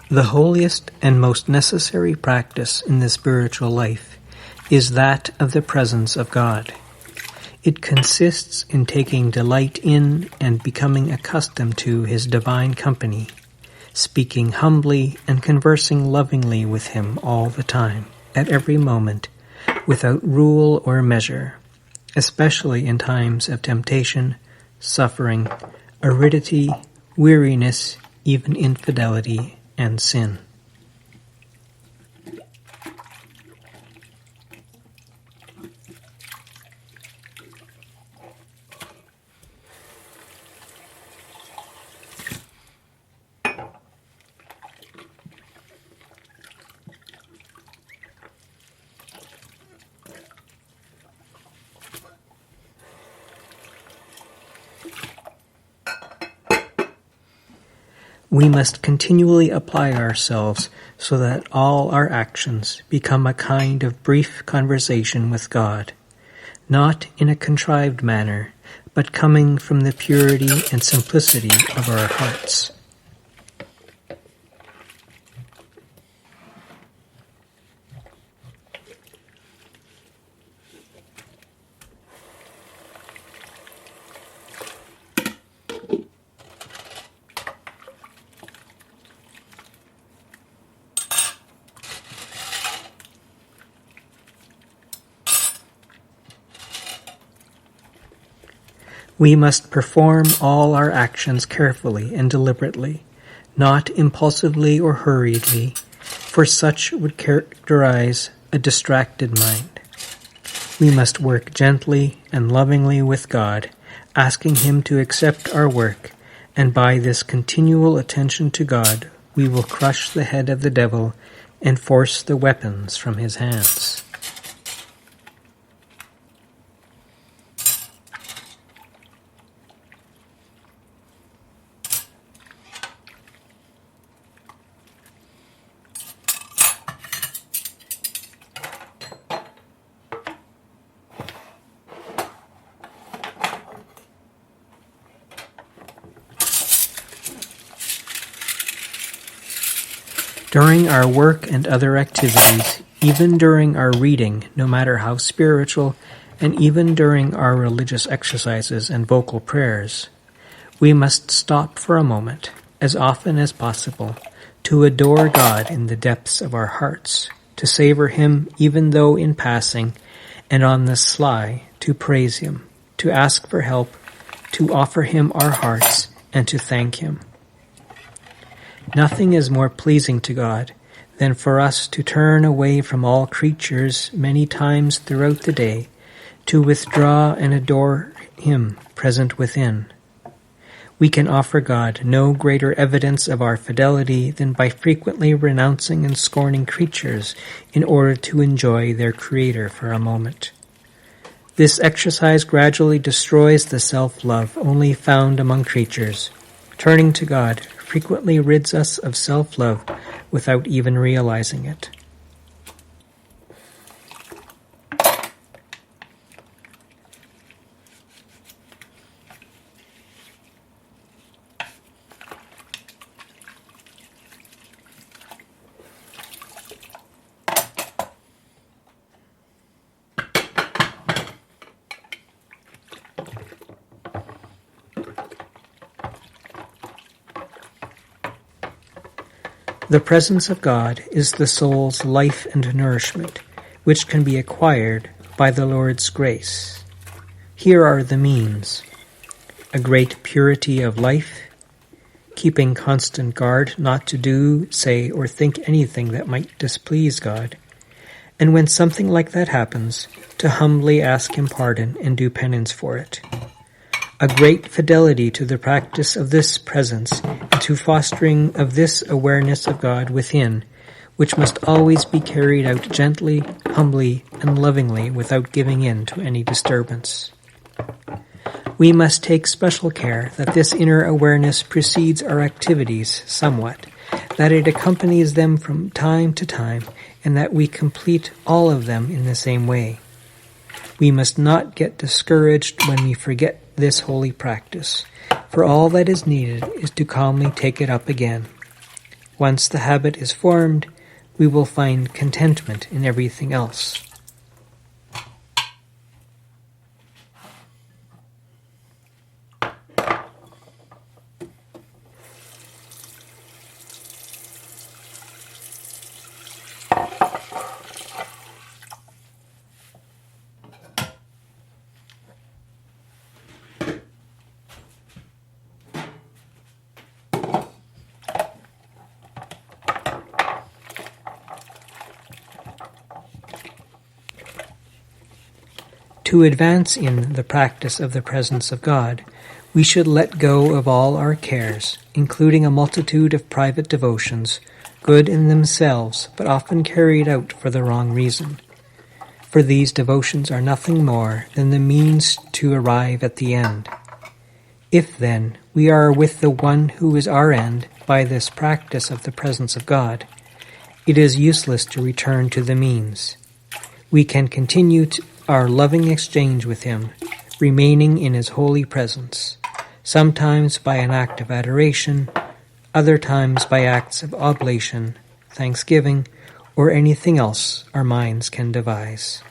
The holiest and most necessary practice in the spiritual life is that of the presence of God. It consists in taking delight in and becoming accustomed to His divine company, speaking humbly and conversing lovingly with Him all the time, at every moment, without rule or measure, especially in times of temptation, suffering, aridity, weariness, even infidelity, and sin. We must continually apply ourselves so that all our actions become a kind of brief conversation with God, not in a contrived manner, but coming from the purity and simplicity of our hearts. We must perform all our actions carefully and deliberately, not impulsively or hurriedly, for such would characterize a distracted mind. We must work gently and lovingly with God, asking Him to accept our work, and by this continual attention to God, we will crush the head of the devil and force the weapons from his hands. During our work and other activities, even during our reading, no matter how spiritual, and even during our religious exercises and vocal prayers, we must stop for a moment, as often as possible, to adore God in the depths of our hearts, to savor Him even though in passing, and on the sly, to praise Him, to ask for help, to offer Him our hearts, and to thank Him. Nothing is more pleasing to God than for us to turn away from all creatures many times throughout the day, to withdraw and adore Him present within. We can offer God no greater evidence of our fidelity than by frequently renouncing and scorning creatures in order to enjoy their Creator for a moment. This exercise gradually destroys the self-love only found among creatures. Turning to God frequently rids us of self-love without even realizing it. The presence of God is the soul's life and nourishment, which can be acquired by the Lord's grace. Here are the means: a great purity of life, keeping constant guard not to do, say, or think anything that might displease God, and when something like that happens, to humbly ask Him pardon and do penance for it. A great fidelity to the practice of this presence and to fostering of this awareness of God within, which must always be carried out gently, humbly, and lovingly without giving in to any disturbance. We must take special care that this inner awareness precedes our activities somewhat, that it accompanies them from time to time, and that we complete all of them in the same way. We must not get discouraged when we forget this holy practice, for all that is needed is to calmly take it up again. Once the habit is formed, we will find contentment in everything else. To advance in the practice of the presence of God, we should let go of all our cares, including a multitude of private devotions, good in themselves, but often carried out for the wrong reason. For these devotions are nothing more than the means to arrive at the end. If, then, we are with the one who is our end by this practice of the presence of God, it is useless to return to the means. We can continue our loving exchange with him, remaining in his holy presence, sometimes by an act of adoration, other times by acts of oblation, thanksgiving, or anything else our minds can devise.